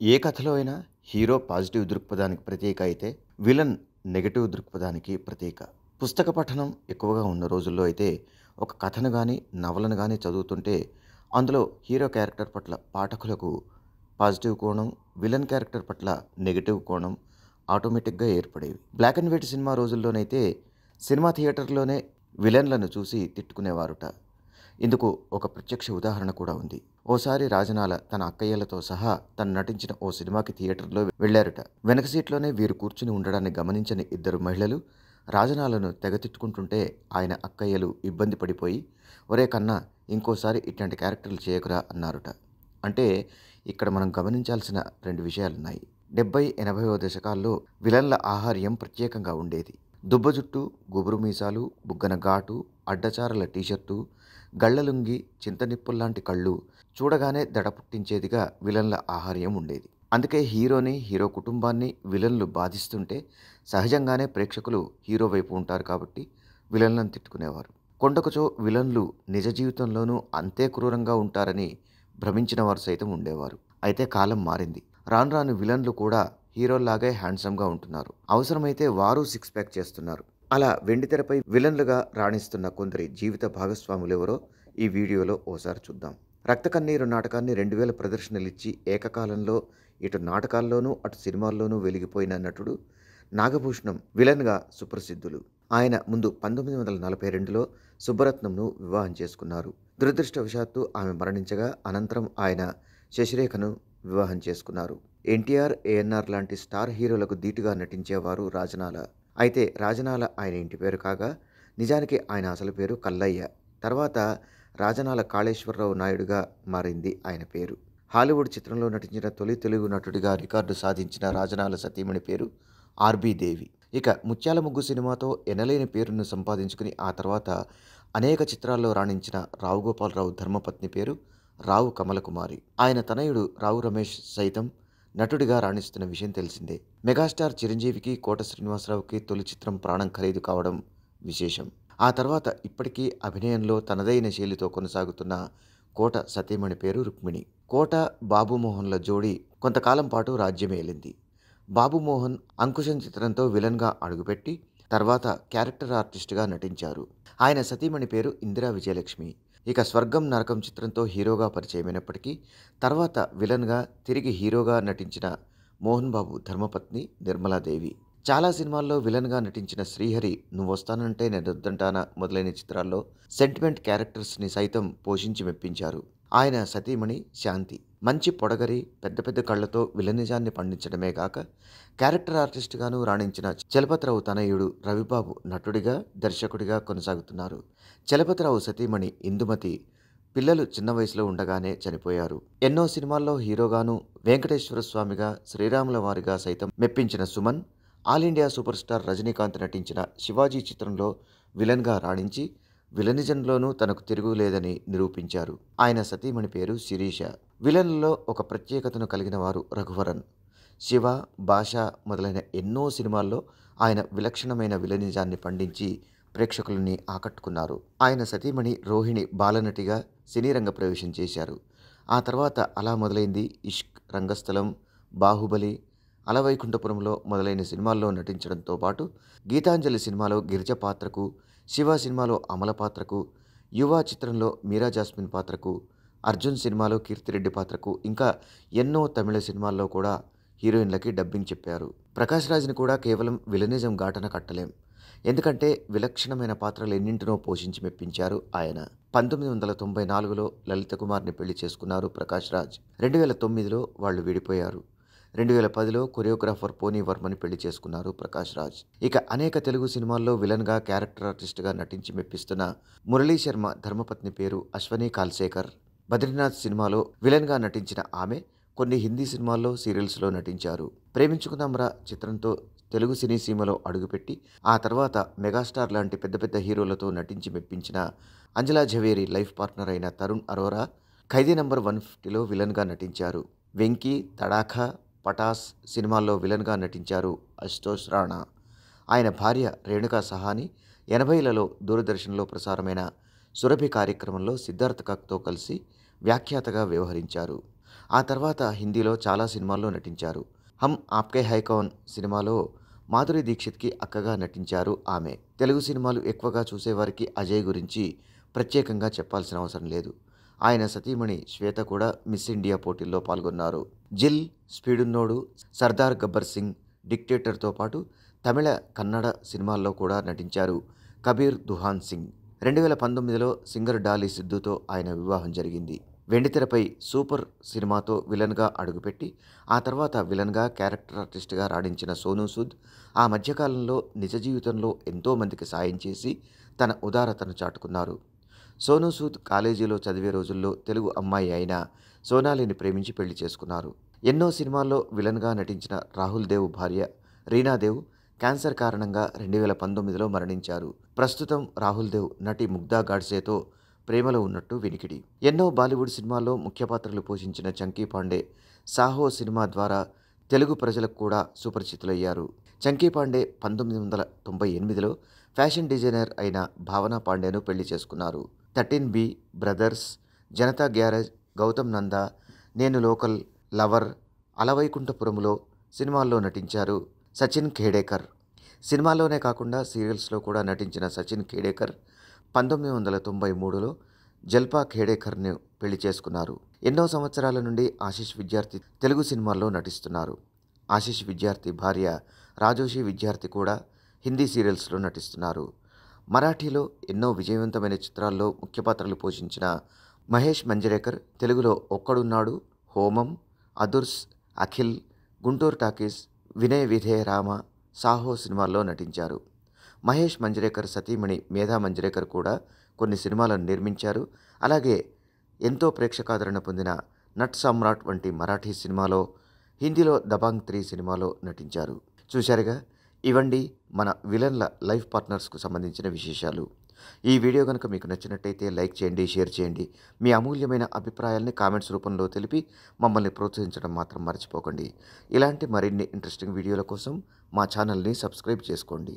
ఏ కథలో అయినా hero positive దృక్పథానికి ప్రతీక అయితే, విలన్ నెగెటివ్ దృక్పథానికి ప్రతీక. పుస్తక పఠనం ఎక్కువగా ఉన్న రోజుల్లో అయితే, ఒక కథను గానీ, నవలను గానీ చదువుతుంటే, అందులో హీరో క్యారెక్టర్ పట్ల పాఠకులకు పాజిటివ్ కోణం, విలన్ క్యారెక్టర్ పట్ల నెగెటివ్ కోణం ఆటోమేటిక్‌గా ఏర్పడేవి. బ్లాక్ అండ్ వైట్ సినిమా రోజుల్లోనైతే, సినిమా థియేటర్‌లోనే విలన్లను చూసి తిట్టుకునేవారుట. ఇందుకు ఒక ప్రత్యక్ష ఉదాహరణ కూడా ఉంది. ఓసారి రాజనాల తన అక్కయ్యలతో సహా తను నటించిన ఓ సినిమాకి థియేటర్‌లో వెళ్లారుట. వెనక సీట్లోనే వీరు కూర్చుని ఉండడాన్ని గమనించని ఇద్దరు మహిళలు రాజనాలను తెగ తిట్టుకుంటుంటే ఆయన అక్కయ్యలు ఇబ్బంది పడిపోయి, "ఒరేయ్ కన్నా! ఇంకోసారి ఇట్లాంటి క్యారెక్టర్లు చేయకురా" అన్నారుట. అంటే ఇక్కడ మనం గమనించాల్సిన 2 విషయాలున్నాయి. 70, 80వ దశకాల్లో విలన్ల ఆహార్యం ప్రత్యేకంగా ఉండేది. దుబ్బ జుట్టు, గుబురు మీసాలు, బుగ్గన ఘాటు, అడ్డచారల టీషర్టు, గళ్లలుంగి, చింతనిప్పుల్లాంటి కళ్ళు, చూడగానే దడ పుట్టించేదిగా విలన్ల ఆహార్యం ఉండేది. అందుకే హీరోని, హీరో కుటుంబాన్ని విలన్లు బాధిస్తుంటే సహజంగానే ప్రేక్షకులు హీరో వైపు ఉంటారు కాబట్టి విలన్లను తిట్టుకునేవారు. కొండకుచో విలన్లు నిజ జీవితంలోనూ అంతే క్రూరంగా ఉంటారని భ్రమించిన వారు సైతం ఉండేవారు. అయితే కాలం మారింది. రాను రాను విలన్లు కూడా హీరోల్లాగే హ్యాండ్సమ్‌గా ఉంటున్నారు. అవసరమైతే వారు సిక్స్ ప్యాక్ చేస్తున్నారు. అలా వెండితెరపై విలన్లుగా రాణిస్తున్న కొందరి జీవిత భాగస్వాములెవరో ఈ వీడియోలో ఓసారి చూద్దాం. రక్త కన్నీరు నాటకాన్ని 2000 ప్రదర్శనలిచ్చి ఏకకాలంలో ఇటు నాటకాల్లోనూ అటు సినిమాల్లోనూ వెలిగిపోయిన నటుడు నాగభూషణం విలన్గా సుప్రసిద్ధులు. ఆయన ముందు 1942లో సుబ్బరత్నంను వివాహం చేసుకున్నారు. దురదృష్టవశాత్తు ఆమె మరణించగా అనంతరం ఆయన శశిరేఖను వివాహం చేసుకున్నారు. ఎన్టీఆర్, ఏఎన్నార్ లాంటి స్టార్ హీరోలకు ధీటుగా నటించేవారు రాజనాల. అయితే రాజనాల ఆయన ఇంటి పేరు కాగా, నిజానికి ఆయన అసలు పేరు కల్లయ్య. తర్వాత రాజనాల కాళేశ్వరరావు నాయుడుగా మారింది ఆయన పేరు. హాలీవుడ్ చిత్రంలో నటించిన తొలి తెలుగు నటుడిగా రికార్డు సాధించిన రాజనాల సతీమణి పేరు ఆర్బీ దేవి. ఇక ముత్యాల ముగ్గు సినిమాతో ఎనలేని పేరును సంపాదించుకుని ఆ తర్వాత అనేక చిత్రాల్లో రాణించిన రావు గోపాలరావు ధర్మపత్ని పేరు రావు కమలకుమారి. ఆయన తనయుడు రావు రమేష్ సైతం నటుడిగా రాణిస్తున్న విషయం తెలిసిందే. మెగాస్టార్ చిరంజీవికి, కోట శ్రీనివాసరావుకి తొలి చిత్రం ప్రాణం ఖరీదు కావడం విశేషం. ఆ తర్వాత ఇప్పటికీ అభినయంలో తనదైన శైలితో కొనసాగుతున్న కోట సతీమణి పేరు రుక్మిణి. కోట, బాబుమోహన్ల జోడీ కొంతకాలం పాటు రాజ్యమేలింది. బాబుమోహన్ అంకుశం చిత్రంతో విలన్గా అడుగుపెట్టి తర్వాత క్యారెక్టర్ ఆర్టిస్ట్గా నటించారు. ఆయన సతీమణి పేరు ఇందిరా విజయలక్ష్మి. ఇక స్వర్గం నరకం చిత్రంతో హీరోగా పరిచయమైనప్పటికీ తర్వాత విలన్గా తిరిగి హీరోగా నటించిన మోహన్ బాబు ధర్మపత్ని నిర్మలాదేవి. చాలా సినిమాల్లో విలన్గా నటించిన శ్రీహరి నువ్వొస్తానంటే నేనొద్దంటానా మొదలైన చిత్రాల్లో సెంటిమెంట్ క్యారెక్టర్స్ని సైతం పోషించి మెప్పించారు. ఆయన సతీమణి శాంతి మంచి పొడగరి, పెద్ద పెద్ద కళ్లతో విలనిజాన్ని పండించడమే కాక క్యారెక్టర్ ఆర్టిస్ట్గాను రాణించిన చలపతిరావు తనయుడు రవిబాబు నటుడిగా, దర్శకుడిగా కొనసాగుతున్నారు. చలపతిరావు సతీమణి ఇందుమతి పిల్లలు చిన్న వయసులో ఉండగానే చనిపోయారు. ఎన్నో సినిమాల్లో హీరోగాను, వెంకటేశ్వర స్వామిగా, శ్రీరాముల వారిగా సైతం మెప్పించిన Suman all India super star Rajinikanth నటించిన శివాజీ చిత్రంలో విలన్గా రాణించి విలనిజంలోనూ తనకు తిరుగులేదని నిరూపించారు. ఆయన సతీమణి పేరు శిరీష. విలన్లలో ఒక ప్రత్యేకతను కలిగిన వారు రఘువరన్. శివ, భాష మొదలైన ఎన్నో సినిమాల్లో ఆయన విలక్షణమైన విలనిజాన్ని పండించి ప్రేక్షకులని ఆకట్టుకున్నారు. ఆయన సతీమణి రోహిణి బాలనటిగా సినీ రంగ ప్రవేశం చేశారు. ఆ తర్వాత అలా మొదలైంది ఇష్క్, రంగస్థలం, బాహుబలి, అలవైకుంఠపురంలో మొదలైన సినిమాల్లో నటించడంతో పాటు గీతాంజలి సినిమాలో గిరిజ పాత్రకు, శివ సినిమాలో అమల పాత్రకు, యువ చిత్రంలో మీరా జాస్మిన్ పాత్రకు, అర్జున్ సినిమాలో కీర్తిరెడ్డి పాత్రకు, ఇంకా ఎన్నో తమిళ సినిమాల్లో కూడా హీరోయిన్లకి డబ్బింగ్ చెప్పారు. ప్రకాష్ రాజ్ని కూడా కేవలం విలనిజం ఘాటన కట్టలేం. ఎందుకంటే విలక్షణమైన పాత్రలు ఎన్నింటినో పోషించి మెప్పించారు ఆయన. 1994లో లలిత కుమార్ని పెళ్లి చేసుకున్నారు ప్రకాష్ రాజ్. 2009లో వాళ్ళు విడిపోయారు. 2010లో కొరియోగ్రాఫర్ పోనీ వర్మని పెళ్లి చేసుకున్నారు ప్రకాష్ రాజ్. ఇక అనేక తెలుగు సినిమాల్లో విలన్గా, క్యారెక్టర్ ఆర్టిస్ట్గా నటించి మెప్పిస్తున్న మురళీ శర్మ ధర్మపత్ని పేరు అశ్వనీ కాల్సేకర్. బద్రీనాథ్ సినిమాలో విలన్గా నటించిన ఆమె కొన్ని హిందీ సినిమాల్లో, సీరియల్స్లో నటించారు. ప్రేమించుకుందాంరా చిత్రంతో తెలుగు సినీ సీమలో అడుగుపెట్టి ఆ తర్వాత మెగాస్టార్ లాంటి పెద్ద పెద్ద హీరోలతో నటించి మెప్పించిన అంజలా ఝవేరి లైఫ్ పార్ట్నర్ అయిన తరుణ్ అరోరా ఖైదీ నంబర్ 150లో విలన్గా నటించారు. వెంకీ, తడాఖా, పటాస్ సినిమాల్లో విలన్గా నటించారు అశుతోష్ రాణా. ఆయన భార్య రేణుకా సహాని 80లలో దూరదర్శన్లో ప్రసారమైన సురభి కార్యక్రమంలో సిద్ధార్థ్ కాక్తో కలిసి వ్యాఖ్యాతగా వ్యవహరించారు. ఆ తర్వాత హిందీలో చాలా సినిమాల్లో నటించారు. 'హమ్ ఆప్కే హై కౌన్' సినిమాలో మాధురి దీక్షిత్‌కి అక్కగా నటించారు ఆమె. తెలుగు సినిమాలు ఎక్కువగా చూసేవారికి అజయ్ గురించి ప్రత్యేకంగా చెప్పాల్సిన అవసరం లేదు. ఆయన సతీమణి శ్వేత కూడా మిస్ ఇండియా పోటీల్లో పాల్గొన్నారు. 'జిల్', 'స్పీడున్నోడు', 'సర్దార్ గబ్బర్ సింగ్', 'డిక్టేటర్'తో పాటు తమిళ, కన్నడ సినిమాల్లో కూడా నటించారు కబీర్ దుహాన్ సింగ్. 2019లో సింగర్ డాలీ సిద్ధుతో ఆయన వివాహం జరిగింది. వెండితెరపై 'సూపర్' సినిమాతో విలన్‌గా అడుగుపెట్టి ఆ తర్వాత విలన్‌గా, క్యారెక్టర్ ఆర్టిస్ట్‌గా రాణించిన సోనూ సూద్ ఆ మధ్యకాలంలో నిజ జీవితంలో ఎంతో మందికి సాయం చేసి తన ఉదారతను చాటుకున్నారు. సోనూ సూద్ కాలేజీలో చదివే రోజుల్లో తెలుగు అమ్మాయి అయిన సోనాలిని ప్రేమించి పెళ్లి చేసుకున్నారు. ఎన్నో సినిమాల్లో విలన్‌గా నటించిన రాహుల్ దేవ్ భార్య రీనాదేవ్ క్యాన్సర్ కారణంగా 2019లో మరణించారు. ప్రస్తుతం రాహుల్ దేవ్ నటి ముగ్ధా గాడ్సేతో ప్రేమలో ఉన్నట్టు వినికిడి. ఎన్నో బాలీవుడ్ సినిమాల్లో ముఖ్య పాత్రలు పోషించిన చంకీ పాండే 'సాహో' సినిమా ద్వారా తెలుగు ప్రజలకు కూడా సుపరిచితులయ్యారు. చంకీ పాండే 1998లో ఫ్యాషన్ డిజైనర్ అయిన భావన పాండేను పెళ్లి చేసుకున్నారు. 13B, 'Brothers', 'Janatha Garage', 'Gautham Nanda', 'Nenu Local', 'lover', 'అలవైకుంఠపురములో' సినిమాల్లో నటించారు సచిన్ ఖేడేకర్. సినిమాల్లోనే కాకుండా సీరియల్స్లో కూడా నటించిన సచిన్ ఖేడేకర్ 1993లో జల్పా ఖేడేకర్ను పెళ్లి చేసుకున్నారు. ఎన్నో సంవత్సరాల నుండి ఆశిష్ విద్యార్థి తెలుగు సినిమాల్లో నటిస్తున్నారు. ఆశిష్ విద్యార్థి భార్య రాజోషి విద్యార్థి కూడా హిందీ సీరియల్స్లో నటిస్తున్నారు. మరాఠీలో ఎన్నో విజయవంతమైన చిత్రాల్లో ముఖ్య పాత్రలు పోషించిన మహేష్ మంజ్రేకర్ తెలుగులో 'ఒక్కడున్నాడు', 'హోమం', 'అదుర్స్', 'అఖిల్', 'గుంటూరు టాకీస్', 'వినయ విధేయ రామ', 'సాహో' సినిమాల్లో నటించారు. మహేష్ మంజ్రేకర్ సతీమణి మేధా మంజ్రేకర్ కూడా కొన్ని సినిమాలను నిర్మించారు. అలాగే ఎంతో ప్రేక్షకాదరణ పొందిన 'నట్ సమ్రాట్' వంటి మరాఠీ సినిమాలో, హిందీలో 'దబాంగ్ 3' సినిమాలో నటించారు. చూశారుగా, ఇవండి మన విలన్ల లైఫ్ పార్ట్నర్స్కు సంబంధించిన విశేషాలు. ఈ వీడియో కనుక మీకు నచ్చినట్టయితే లైక్ చేయండి, షేర్ చేయండి. మీ అమూల్యమైన అభిప్రాయాల్ని కామెంట్స్ రూపంలో తెలిపి మమ్మల్ని ప్రోత్సహించడం మాత్రం మర్చిపోకండి. ఇలాంటి మరిన్ని ఇంట్రెస్టింగ్ వీడియోల కోసం మా ఛానల్ని సబ్స్క్రైబ్ చేసుకోండి.